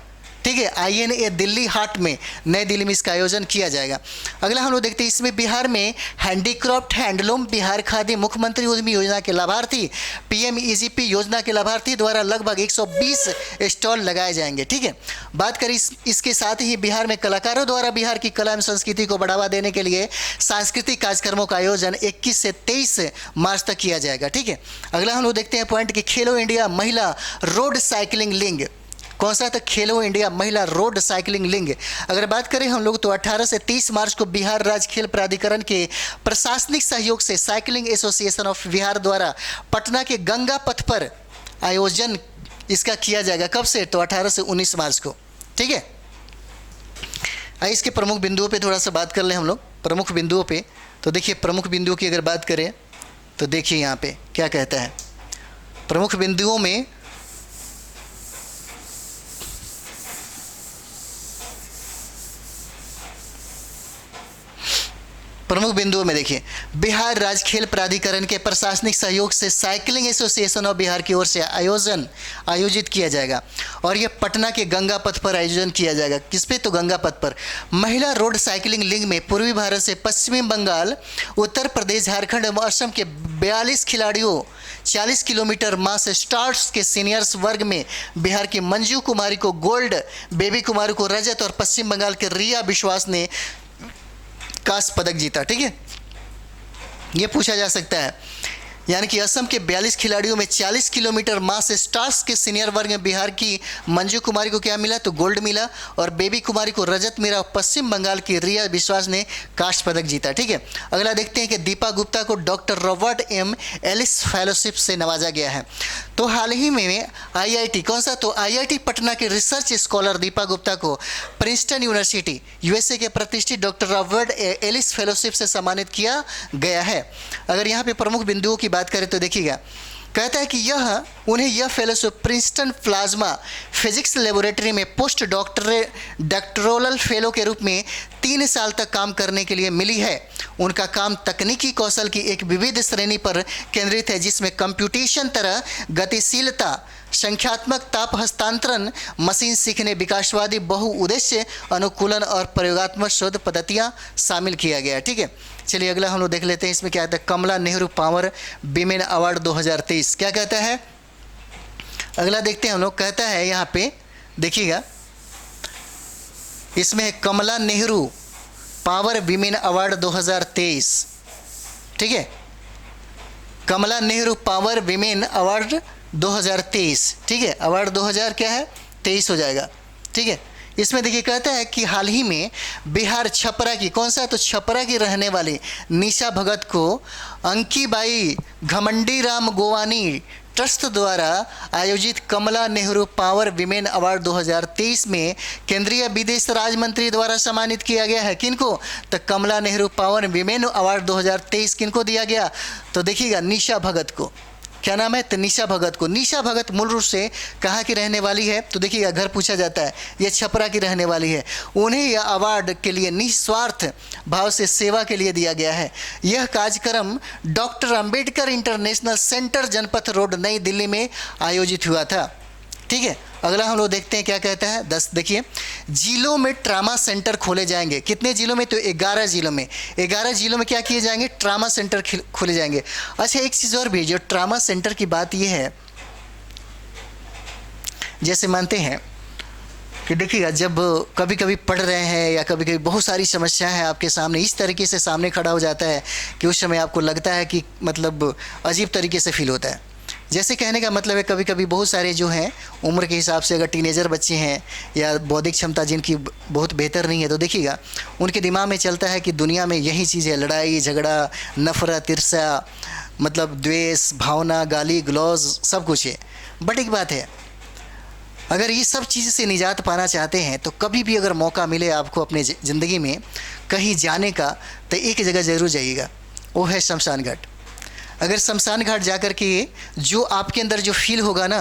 ठीक है, INA दिल्ली हाट में नई दिल्ली में इसका आयोजन किया जाएगा। अगला हम लोग देखते हैं, इसमें बिहार में हैंडीक्राफ्ट हैंडलूम बिहार खादी मुख्यमंत्री उद्यमी योजना के लाभार्थी PMEGP योजना के लाभार्थी द्वारा लगभग 120 स्टॉल लगाए जाएंगे। ठीक है, बात करें इसके साथ ही बिहार में कलाकारों द्वारा बिहार की कला एवं संस्कृति को बढ़ावा देने के लिए सांस्कृतिक कार्यक्रमों का आयोजन 21 से 23 मार्च तक किया जाएगा। ठीक है, अगला हम लोग देखते हैं पॉइंट कि खेलो इंडिया महिला रोड साइकिलिंग लिंग। कौन सा था, खेलो इंडिया महिला रोड साइकिलिंग लिंग। अगर बात करें हम लोग तो 18 से 30 मार्च को बिहार राज्य खेल प्राधिकरण के प्रशासनिक सहयोग से साइकिलिंग एसोसिएशन ऑफ बिहार द्वारा पटना के गंगा पथ पर आयोजन इसका किया जाएगा। कब से, तो 18 से 19 मार्च को। ठीक है, आइए इसके प्रमुख बिंदुओं पे थोड़ा सा बात कर लें हम लोग। प्रमुख बिंदुओं पे तो देखिए, प्रमुख बिंदुओं की अगर बात करें तो देखिए यहाँ पे क्या कहता है। प्रमुख बिंदुओं में देखिए, बिहार राज्य खेल प्राधिकरण के प्रशासनिक सहयोग से साइकिलिंग एसोसिएशन ऑफ बिहार की ओर से आयोजित किया जाएगा। और यह पटना के गंगा पथ पर आयोजन किया जाएगा। किस पे, तो गंगा पथ पर। महिला रोड साइकिलिंग लिंग में पूर्वी भारत से पश्चिमी बंगाल, उत्तर प्रदेश, झारखंड एवं असम के 42 खिलाड़ियों 40 किलोमीटर मास स्टार्ट्स के सीनियर्स वर्ग में बिहार की मंजू कुमारी को गोल्ड, बेबी कुमारी को रजत और पश्चिम बंगाल के रिया विश्वास ने कांस्य पदक जीता। ठीक है, ये पूछा जा सकता है। यानी कि असम के 42 खिलाड़ियों में 40 किलोमीटर मास स्टार्स के सीनियर वर्ग में बिहार की मंजू कुमारी को क्या मिला, तो गोल्ड मिला, और बेबी कुमारी को रजत मिला। पश्चिम बंगाल की रिया विश्वास ने कांस्य पदक जीता। ठीक है, अगला देखते हैं कि दीपा गुप्ता को doctor Robert M Ellis fellowship से नवाजा गया है। तो हाल ही में आईआईटी कौन सा, तो आईआईटी पटना के रिसर्च स्कॉलर दीपा गुप्ता को प्रिंसटन यूनिवर्सिटी यूएसए के प्रतिष्ठित डॉक्टर रॉबर्ट एलिस फेलोशिप से सम्मानित किया गया है। अगर यहाँ पे प्रमुख बिंदुओं की बात करें तो देखिएगा, कहता है कि उन्हें यह fellowship Princeton plasma physics laboratory में पोस्ट डॉक्टोरल फेलो के रूप में 3 साल तक काम करने के लिए मिली है। उनका काम तकनीकी कौशल की एक विविध श्रेणी पर केंद्रित है, जिसमें कंप्यूटेशन तरह गतिशीलता, संख्यात्मक ताप हस्तांतरण, मशीन सीखने, विकासवादी बहुउद्देश्य अनुकूलन और प्रयोगात्मक शोध पद्धतियाँ शामिल किया गया। ठीक है, चलिए अगला हम लोग देख लेते हैं। इसमें क्या आता है, कमला नेहरू पावर विमेन अवार्ड 2023 क्या कहता है। अगला देखते हैं हम लोग, कहता है यहाँ पे देखिएगा, इसमें है कमला नेहरू पावर विमेन अवार्ड 2023। ठीक है, कमला नेहरू पावर विमेन अवार्ड 2023। ठीक है, अवार्ड 2000 क्या है 23 हो जाएगा। ठीक है, इसमें देखिए कहता है कि हाल ही में बिहार छपरा की कौन सा, तो छपरा की रहने वाली निशा भगत को अंकीबाई घमंडी राम गोवानी ट्रस्ट द्वारा आयोजित कमला नेहरू पावर विमेन अवार्ड 2023 में केंद्रीय विदेश राज्य मंत्री द्वारा सम्मानित किया गया है। किनको, तो कमला नेहरू पावर विमेन अवार्ड 2023 किनको दिया गया, तो देखिएगा निशा भगत को। क्या नाम है, तो निशा भगत को। निशा भगत मूल रूप से कहाँ की रहने वाली है, तो देखिएगा घर पूछा जाता है, ये छपरा की रहने वाली है। उन्हें यह अवार्ड के लिए निस्वार्थ भाव से सेवा के लिए दिया गया है। यह कार्यक्रम डॉक्टर अंबेडकर इंटरनेशनल सेंटर जनपथ रोड नई दिल्ली में आयोजित हुआ था। ठीक है, अगला हम लोग देखते हैं क्या कहता है 10। देखिए, जिलों में ट्रामा सेंटर खोले जाएंगे। कितने जिलों में, तो 11 जिलों में। 11 जिलों में क्या किए जाएंगे, ट्रामा सेंटर खोले जाएंगे। अच्छा, एक चीज़ और भी, जो ट्रामा सेंटर की बात यह है, जैसे मानते हैं कि देखिएगा, जब कभी कभी पढ़ रहे हैं या कभी कभी बहुत सारी समस्याएं हैं आपके सामने, इस तरीके से सामने खड़ा हो जाता है कि उस समय आपको लगता है कि मतलब अजीब तरीके से फील होता है। जैसे कहने का मतलब है, कभी कभी बहुत सारे जो हैं उम्र के हिसाब से, अगर टीनेजर बच्चे हैं या बौद्धिक क्षमता जिनकी बहुत बेहतर नहीं है, तो देखिएगा उनके दिमाग में चलता है कि दुनिया में यही चीज़ है, लड़ाई झगड़ा, नफरत, ईर्ष्या, मतलब द्वेष भावना, गाली गलौज, सब कुछ है। बट एक बात है, अगर ये सब चीज़ से निजात पाना चाहते हैं तो कभी भी अगर मौका मिले आपको अपने ज़िंदगी में कहीं जाने का, तो एक जगह ज़रूर जाइएगा, वो है शमशान घाट। अगर शमशान घाट जाकर के जो आपके अंदर जो फील होगा ना,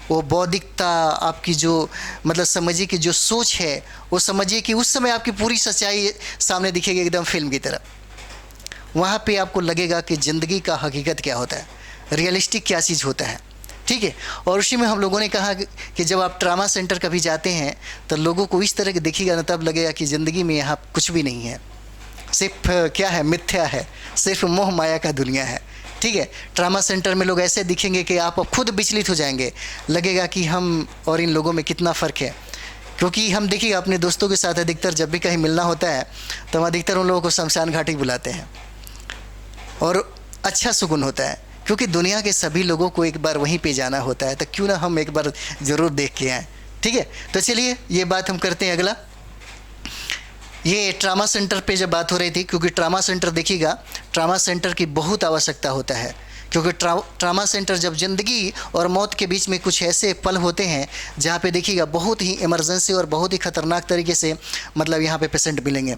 वो बौद्धिकता, आपकी जो मतलब समझिए कि जो सोच है, वो समझिए कि उस समय आपकी पूरी सच्चाई सामने दिखेगी एकदम फिल्म की तरह। वहाँ पे आपको लगेगा कि ज़िंदगी का हकीकत क्या होता है, रियलिस्टिक क्या चीज़ होता है। ठीक है, और उसी में हम लोगों ने कहा कि जब आप ट्रामा सेंटर कभी जाते हैं तो लोगों को इस तरह के दिखेगा ना, तब लगेगा कि ज़िंदगी में यहाँ कुछ भी नहीं है, सिर्फ क्या है, मिथ्या है, सिर्फ मोह माया का दुनिया है। ठीक है, ट्रामा सेंटर में लोग ऐसे दिखेंगे कि आप खुद विचलित हो जाएंगे, लगेगा कि हम और इन लोगों में कितना फ़र्क है। क्योंकि हम देखिए अपने दोस्तों के साथ अधिकतर जब भी कहीं मिलना होता है तो हम अधिकतर उन लोगों को शमशान घाट ही बुलाते हैं, और अच्छा सुकून होता है, क्योंकि दुनिया के सभी लोगों को एक बार वहीं पे जाना होता है, तो क्यों ना हम एक बार ज़रूर देख के आएँ। ठीक है, तो चलिए ये बात हम करते हैं। अगला, ये ट्रामा सेंटर पे जब बात हो रही थी, क्योंकि ट्रामा सेंटर देखिएगा, ट्रामा सेंटर की बहुत आवश्यकता होता है, क्योंकि ट्रामा सेंटर जब ज़िंदगी और मौत के बीच में कुछ ऐसे पल होते हैं जहाँ पे देखिएगा बहुत ही इमरजेंसी और बहुत ही ख़तरनाक तरीके से मतलब यहाँ पे पेशेंट मिलेंगे।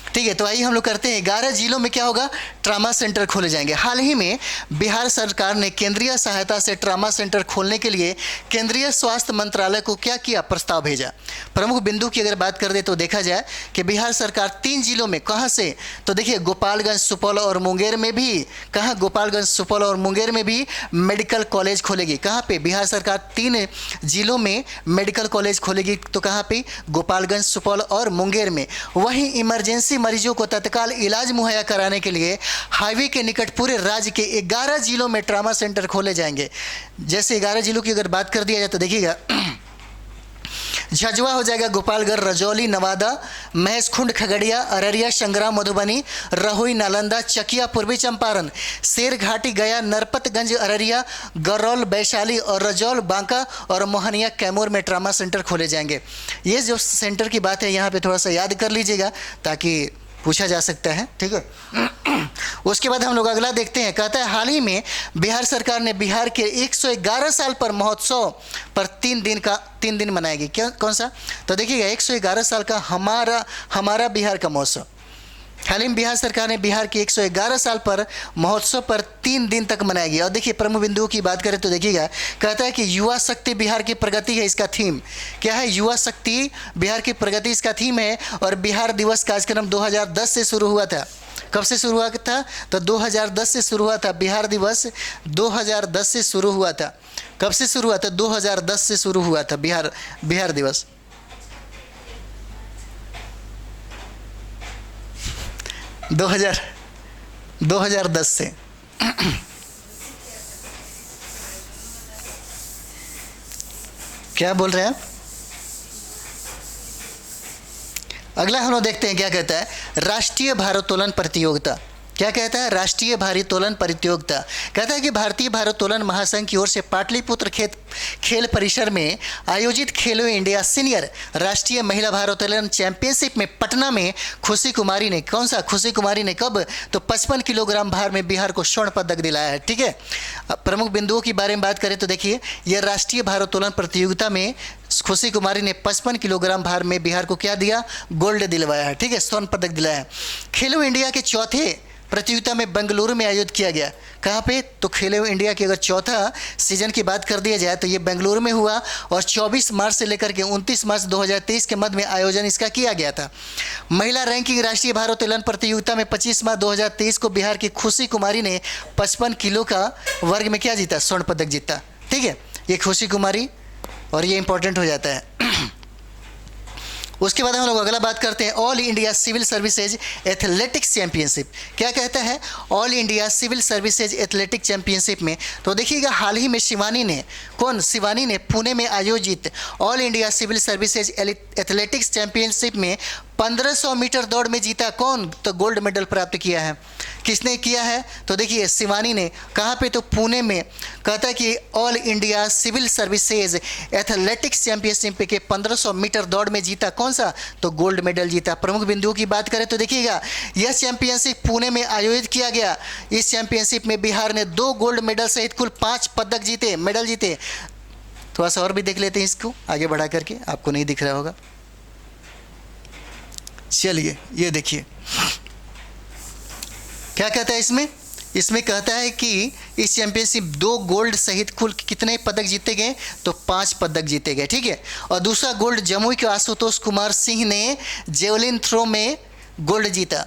ठीक है, तो आइए हम लोग करते हैं, 11 जिलों में क्या होगा, ट्रामा सेंटर खोले जाएंगे। हाल ही में बिहार सरकार ने केंद्रीय सहायता से ट्रामा सेंटर खोलने के लिए केंद्रीय स्वास्थ्य मंत्रालय को क्या किया, प्रस्ताव भेजा। प्रमुख बिंदु की अगर बात कर दे तो देखा जाए कि बिहार सरकार 3 जिलों में, कहाँ से, तो देखिए गोपालगंज, सुपौल और मुंगेर में भी, कहाँ, गोपालगंज, सुपौल और मुंगेर में भी मेडिकल कॉलेज खोलेगी। कहाँ पे, बिहार सरकार 3 जिलों में मेडिकल कॉलेज खोलेगी, तो कहाँ पे, गोपालगंज, सुपौल और मुंगेर में। वहीं इमरजेंसी मरीजों को तत्काल इलाज मुहैया कराने के लिए हाईवे के निकट पूरे राज्य के 11 जिलों में ट्रामा सेंटर खोले जाएंगे। जैसे 11 जिलों की अगर बात कर दिया जाए तो देखिएगा, झज्जवा हो जाएगा गोपालगढ़, रजौली नवादा, महेशखुंड खगड़िया, अररिया संग्राम मधुबनी, रहुई नालंदा, चकिया पूर्वी चंपारण, शेरघाटी गया, नरपतगंज अररिया, गरौल वैशाली और रजौल बांका और मोहनिया कैमूर में ट्रामा सेंटर खोले जाएंगे। ये जो सेंटर की बात है यहाँ पे थोड़ा सा याद कर लीजिएगा ताकि पूछा जा सकता है, ठीक है। उसके बाद हम लोग अगला देखते हैं। कहता है हाल ही में बिहार सरकार ने बिहार के 111 साल पर महोत्सव पर 3 दिन मनाएगी। क्या कौन सा? तो देखिएगा 111 साल का हमारा बिहार का महोत्सव। हाल ही में बिहार सरकार ने बिहार के 111 साल पर महोत्सव पर 3 दिन तक मनाएगी। और देखिए प्रमुख बिंदुओं की बात करें तो देखिएगा, कहता है कि युवा शक्ति बिहार की प्रगति है इसका थीम। क्या है? युवा शक्ति बिहार की प्रगति इसका थीम है। और बिहार दिवस कार्यक्रम 2010 से शुरू हुआ था। कब से शुरू हुआ था? तो 2010 से शुरू हुआ था। बिहार दिवस 2010 से शुरू हुआ था। कब से शुरू हुआ था? 2010 से शुरू हुआ था बिहार दिवस। 2010 से। क्या बोल रहे हैं आप? अगला हम लोग देखते हैं क्या कहता है। राष्ट्रीय भारोत्तोलन प्रतियोगिता। क्या कहता है? राष्ट्रीय भारोत्तोलन प्रतियोगिता। कहता है कि भारतीय भारोत्तोलन महासंघ की ओर से पाटलिपुत्र खेल परिसर में आयोजित खेलो इंडिया सीनियर राष्ट्रीय महिला भारोत्तोलन चैंपियनशिप में पटना में खुशी कुमारी ने, कौन सा? खुशी कुमारी ने कब? तो 55 किलोग्राम भार में बिहार को स्वर्ण पदक दिलाया है, ठीक है। प्रमुख बिंदुओं के बारे में बात करें तो देखिए, यह राष्ट्रीय भारोत्तोलन प्रतियोगिता में खुशी कुमारी ने 55 किलोग्राम भार में बिहार को क्या दिया? गोल्ड दिलवाया है, ठीक है, स्वर्ण पदक दिलाया है। खेलो इंडिया के चौथे प्रतियोगिता में बेंगलुरु में आयोजित किया गया। कहाँ पे? तो खेलो इंडिया के अगर चौथा सीजन की बात कर दिया जाए तो ये बेंगलुरु में हुआ और 24 मार्च से लेकर के 29 मार्च 2023 के मध्य में आयोजन इसका किया गया था। महिला रैंकिंग राष्ट्रीय भारोत्तोलन प्रतियोगिता में 25 मार्च 2023 को बिहार की खुशी कुमारी ने 55 किलो का वर्ग में क्या जीता? स्वर्ण पदक जीता, ठीक है। ये खुशी कुमारी और ये इंपॉर्टेंट हो जाता है। उसके बाद हम लोग अगला बात करते हैं all India civil services athletics championship. क्या कहता है? All India civil services athletic championship में तो देखिएगा हाल ही में शिवानी ने पुणे में आयोजित all India civil services athletics championship में 1500 मीटर दौड़ में जीता। कौन? तो गोल्ड मेडल प्राप्त किया है। किसने किया है? तो देखिए शिवानी ने। कहाँ पे? तो पुणे में। कहता है कि all India civil services athletics championship के 1500 मीटर दौड़ में जीता। कौन सा? तो गोल्ड मेडल जीता। प्रमुख बिंदुओं की बात करें तो देखिएगा यह चैंपियनशिप पुणे में आयोजित किया गया। इस चैंपियनशिप में बिहार ने 2 गोल्ड मेडल सहित कुल 5 मेडल जीते। थोड़ा सा और भी देख लेते हैं इसको आगे बढ़ा करके, आपको नहीं दिख रहा होगा। चलिए ये देखिए क्या कहता है इसमें कहता है कि इस चैंपियनशिप 2 गोल्ड सहित कुल कितने पदक जीते गए? तो 5 पदक जीते गए, ठीक है। और दूसरा गोल्ड जमुई के आशुतोष कुमार सिंह ने जेवलिन थ्रो में गोल्ड जीता।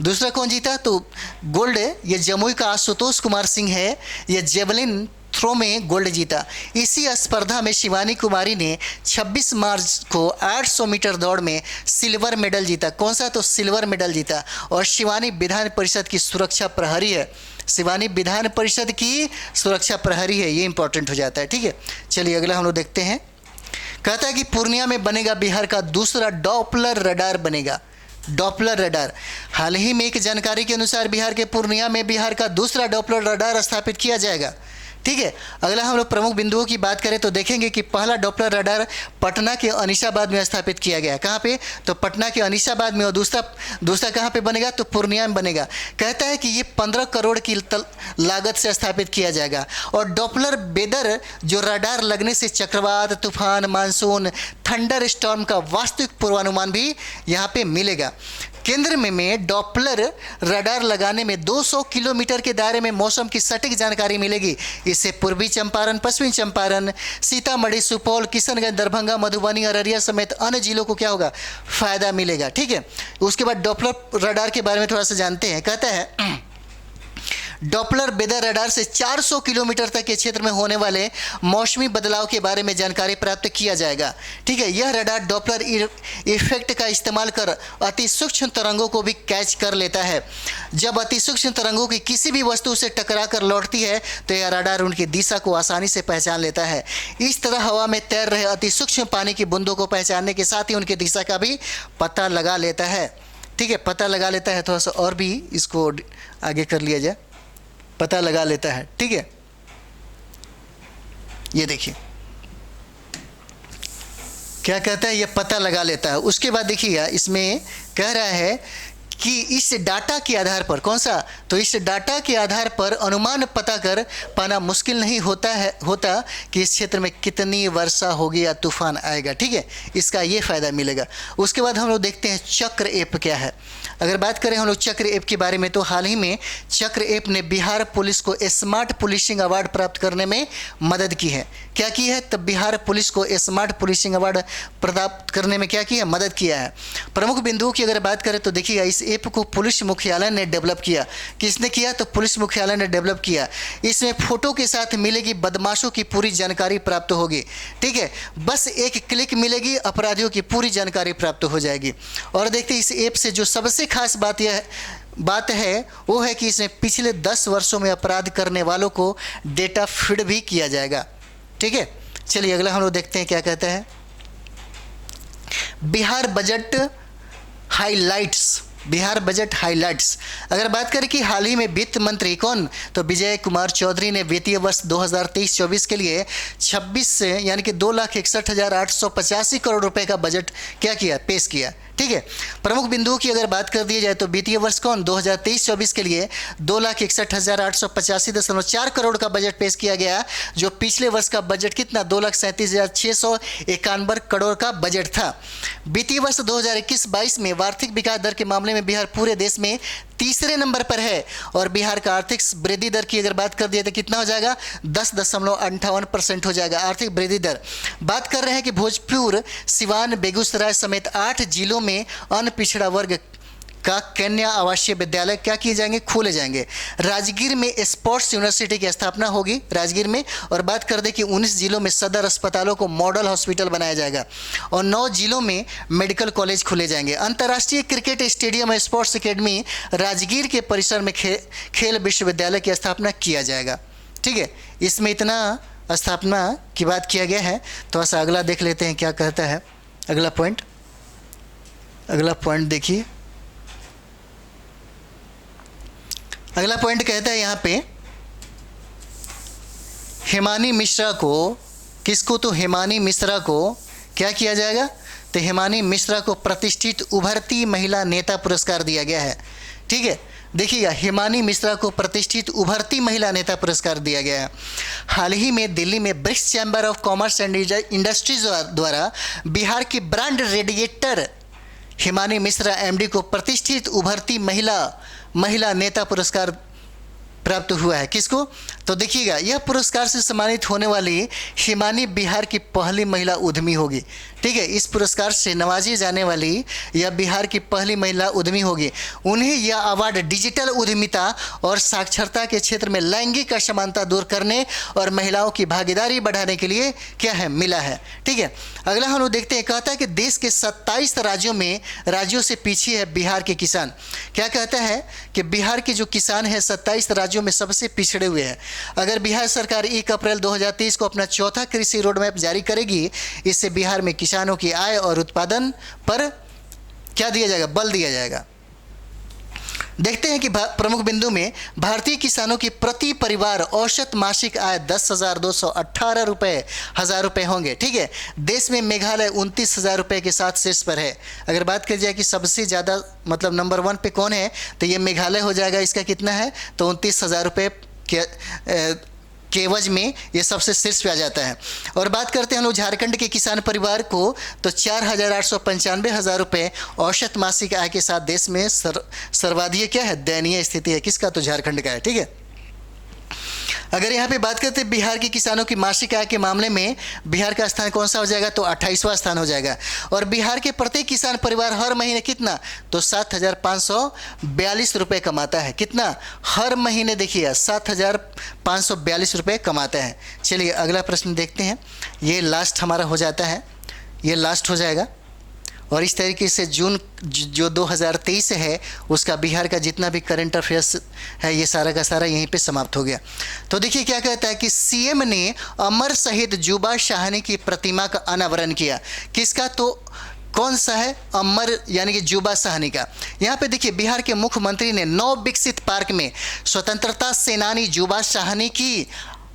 दूसरा कौन जीता? तो गोल्ड ये जमुई का आशुतोष कुमार सिंह है, ये जेवलिन थ्रो में गोल्ड जीता। इसी स्पर्धा में शिवानी कुमारी ने 26 मार्च को 800 मीटर दौड़ में सिल्वर मेडल जीता। कौन सा? तो सिल्वर मेडल जीता। और शिवानी विधान परिषद की सुरक्षा प्रहरी है। शिवानी विधान परिषद की सुरक्षा प्रहरी है, ये इंपॉर्टेंट हो जाता है, ठीक है। चलिए अगला हम लोग देखते हैं। कहता है कि पूर्णिया में बनेगा बिहार का दूसरा डॉपलर रडार बनेगा। Doppler radar. हाल ही में एक जानकारी के अनुसार बिहार के पूर्णिया में बिहार का दूसरा डॉपलर रडार स्थापित किया जाएगा, ठीक है। अगला हम लोग प्रमुख बिंदुओं की बात करें तो देखेंगे कि पहला डॉपलर रडार पटना के अनीसाबाद में स्थापित किया गया। कहाँ पे? तो पटना के अनीसाबाद में। और दूसरा कहाँ पे बनेगा? तो पूर्णिया में बनेगा। कहता है कि ये 15 करोड़ की लागत से स्थापित किया जाएगा। और डॉपलर वेदर जो रडार लगने से चक्रवात, तूफान, मानसून, थंडर स्टॉर्म का वास्तविक पूर्वानुमान भी यहाँ पे मिलेगा। केंद्र में डॉपलर रडार लगाने में 200 किलोमीटर के दायरे में मौसम की सटीक जानकारी मिलेगी। इससे पूर्वी चंपारण, पश्चिमी चंपारण, सीतामढ़ी, सुपौल, किशनगंज, दरभंगा, मधुबनी, अररिया समेत अन्य जिलों को क्या होगा? फायदा मिलेगा, ठीक है। उसके बाद डॉपलर रडार के बारे में थोड़ा सा जानते हैं। कहता है डॉपलर वेदर रडार से 400 किलोमीटर तक के क्षेत्र में होने वाले मौसमी बदलाव के बारे में जानकारी प्राप्त किया जाएगा। ठीक है, यह रडार डॉपलर इफेक्ट का इस्तेमाल कर अति सूक्ष्म तरंगों को भी कैच कर लेता है। जब अति सूक्ष्म तरंगों की किसी भी वस्तु से टकरा कर लौटती है तो यह रडार उनकी दिशा को आसानी से पहचान लेता है। इस तरह हवा में तैर रहे अति सूक्ष्म पानी की बूंदों को पहचानने के साथ ही उनकी दिशा का भी पता लगा लेता है। ठीक है, पता लगा लेता है। थोड़ा सा और भी इसको आगे कर लिया जाए, पता लगा लेता है। ठीक है, ये देखिए क्या कहता है, ये पता लगा लेता है। उसके बाद देखिएगा इसमें कह रहा है कि इस डाटा के आधार पर, कौन सा, तो इस डाटा के आधार पर अनुमान पता कर पाना मुश्किल नहीं होता कि इस क्षेत्र में कितनी वर्षा होगी या तूफान आएगा। ठीक है, इसका ये फ़ायदा मिलेगा। उसके बाद हम लोग देखते हैं चक्र ऐप क्या है। अगर बात करें हम लोग चक्र ऐप के बारे में, तो हाल ही में चक्र ऐप ने बिहार पुलिस को स्मार्ट पुलिसिंग अवार्ड प्राप्त करने में मदद की है। क्या की है, तब बिहार पुलिस को स्मार्ट पुलिसिंग अवार्ड प्राप्त करने में क्या किया है, मदद किया है। प्रमुख बिंदुओं की अगर बात करें तो देखिएगा इस ऐप को पुलिस मुख्यालय ने डेवलप किया। किसने किया, तो पुलिस मुख्यालय ने डेवलप किया। इसमें फोटो के साथ मिलेगी बदमाशों की पूरी जानकारी प्राप्त होगी। ठीक है, बस एक क्लिक मिलेगी, अपराधियों की पूरी जानकारी प्राप्त हो जाएगी। और देखते इस ऐप से जो सबसे खास बात है वो है कि इसमें पिछले 10 वर्षों में अपराध करने वालों को डेटा फीड भी किया जाएगा। ठीक है, चलिए अगला हम लोग देखते हैं क्या कहता है। Bihar budget highlights, Bihar budget highlights. अगर बात करें कि हाल ही में वित्त मंत्री कौन, तो विजय कुमार चौधरी ने वित्तीय वर्ष 2023-24 के लिए 26 से यानी कि 2,61,885 करोड़ रुपए का बजट क्या किया, पेश किया। ठीक है, प्रमुख बिंदुओं की अगर बात कर दी जाए तो वित्तीय वर्ष कौन 2023-24 के लिए 2,61,885.4 करोड़ का बजट पेश किया गया, जो पिछले वर्ष का बजट कितना 2,37,691 करोड़ का बजट था। वित्तीय वर्ष 2021-22 में आर्थिक विकास दर के मामले में बिहार पूरे देश में तीसरे नंबर पर है। और बिहार का आर्थिक वृद्धि दर की अगर बात कर दिया तो कितना हो जाएगा, 10.58% हो जाएगा आर्थिक वृद्धि दर। बात कर रहे हैं कि भोजपुर, सिवान, बेगूसराय समेत 8 जिलों में अन्य पिछड़ा वर्ग का कन्या आवासीय विद्यालय क्या किए जाएंगे, खोले जाएंगे। राजगीर में स्पोर्ट्स यूनिवर्सिटी की स्थापना होगी राजगीर में। और बात कर दें कि 19 जिलों में सदर अस्पतालों को मॉडल हॉस्पिटल बनाया जाएगा और 9 जिलों में मेडिकल कॉलेज खोले जाएंगे। अंतर्राष्ट्रीय क्रिकेट स्टेडियम और स्पोर्ट्स एकेडमी राजगीर के परिसर में खेल विश्वविद्यालय की स्थापना किया जाएगा। ठीक है, इसमें इतना स्थापना की बात किया गया है। तो ऐसा अगला देख लेते हैं क्या कहता है। अगला पॉइंट देखिए, अगला पॉइंट कहता है यहाँ पे हिमानी मिश्रा को, किसको, तो हिमानी मिश्रा को क्या किया जाएगा, तो हिमानी मिश्रा को प्रतिष्ठित उभरती महिला नेता पुरस्कार दिया गया है। ठीक है, देखिएगा हिमानी मिश्रा को प्रतिष्ठित उभरती महिला नेता पुरस्कार दिया गया है। हाल ही में दिल्ली में BRICS chamber of commerce and industries द्वारा बिहार की brand radiator Himani Mishra MD को प्रतिष्ठित उभरती महिला नेता पुरस्कार प्राप्त हुआ है। किसको, तो देखिएगा यह पुरस्कार से सम्मानित होने वाली हिमानी बिहार की पहली महिला उद्यमी होगी। ठीक है, इस पुरस्कार से नवाजी जाने वाली यह बिहार की पहली महिला उद्यमी होगी। उन्हें यह अवार्ड डिजिटल उद्यमिता और साक्षरता के क्षेत्र में लैंगिक असमानता दूर करने और महिलाओं की भागीदारी बढ़ाने के लिए क्या है, मिला है। ठीक है, अगला हम लोग देखते हैं, कहता है कि देश के 27 राज्यों से पीछे है बिहार के किसान। क्या कहता है कि बिहार के जो किसान हैं 27 राज्यों में सबसे पिछड़े हुए हैं। अगर बिहार सरकार 1 अप्रैल 2023 को अपना चौथा कृषि रोड मैप जारी करेगी, इससे बिहार में किसानों की आय और उत्पादन पर क्या दिया जाएगा, बल दिया जाएगा। देखते हैं कि प्रमुख बिंदु में भारतीय किसानों की प्रति परिवार औसत मासिक आय 10,218 हजार रुपये होंगे। ठीक है, देश में मेघालय 29,000 रुपये के साथ शीर्ष पर है। अगर बात की जाए कि सबसे ज़्यादा मतलब नंबर 1 पे कौन है, तो ये मेघालय हो जाएगा। इसका कितना है, तो 29,000 रुपये के एवज में ये सबसे शीर्ष पे आ जाता है। और बात करते हैं हम लोग झारखंड के किसान परिवार को, तो 4,895 रुपये औसत मासिक आय के साथ देश में सर्वाधिक क्या है, दयनीय स्थिति है। किसका, तो झारखंड का है। ठीक है, अगर यहाँ पे बात करते हैं बिहार के किसानों की मासिक आय के मामले में, बिहार का स्थान कौन सा हो जाएगा? तो 28वां स्थान हो जाएगा। और बिहार के प्रत्येक किसान परिवार हर महीने कितना? तो 7,542 रुपये कमाता है। कितना? हर महीने देखिए 7,542 रुपये कमाता है। चलिए अगला प्रश्न देखते हैं। ये लास्ट हमारा हो जाता है, ये लास्ट हो जाएगा। और इस तरीके से जून जो 2023 है उसका बिहार का जितना भी करंट अफेयर्स है ये सारा का सारा यहीं पे समाप्त हो गया। तो देखिए क्या कहता है कि सीएम ने अमर शहीद जुबा साहनी की प्रतिमा का अनावरण किया। किसका? तो कौन सा है? अमर यानी कि जुबा साहनी का। यहाँ पे देखिए बिहार के मुख्यमंत्री ने नव विकसित पार्क में स्वतंत्रता सेनानी जुबा साहनी की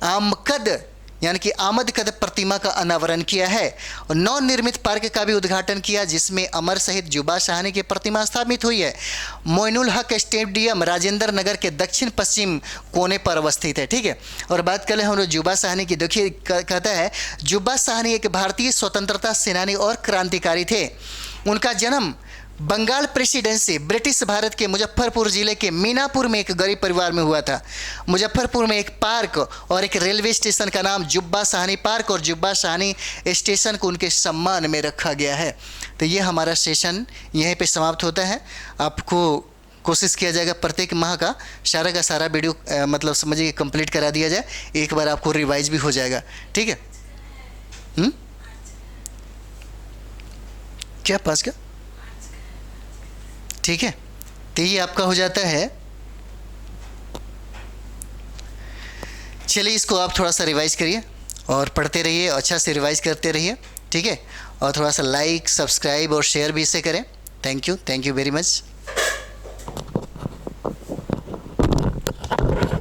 आमकद यानी कि आमद कद प्रतिमा का अनावरण किया है और नवनिर्मित पार्क का भी उद्घाटन किया जिसमें अमर शहीद जुबा साहनी की प्रतिमा स्थापित हुई है। मोइनुल हक स्टेडियम राजेंद्र नगर के दक्षिण पश्चिम कोने पर अवस्थित है। ठीक है, और बात करें हम लोग जुबा साहनी की। देखिए कहता है जुबा साहनी एक भारतीय स्वतंत्रता सेनानी और क्रांतिकारी थे। उनका जन्म बंगाल प्रेसिडेंसी ब्रिटिश भारत के मुजफ्फरपुर जिले के मीनापुर में एक गरीब परिवार में हुआ था। मुजफ्फरपुर में एक पार्क और एक रेलवे स्टेशन का नाम जुब्बा साहनी पार्क और जुब्बा साहनी स्टेशन को उनके सम्मान में रखा गया है। तो ये हमारा सेशन यहीं पे समाप्त होता है। आपको कोशिश किया जाएगा प्रत्येक माह का सारा वीडियो मतलब समझिए कंप्लीट करा दिया जाए। एक बार आपको रिवाइज भी हो जाएगा। ठीक है, क्या पास का? ठीक है, तो ये आपका हो जाता है। चलिए इसको आप थोड़ा सा रिवाइज करिए और पढ़ते रहिए, अच्छा से रिवाइज करते रहिए। ठीक है, और थोड़ा सा लाइक सब्सक्राइब और शेयर भी इसे करें। Thank you very much.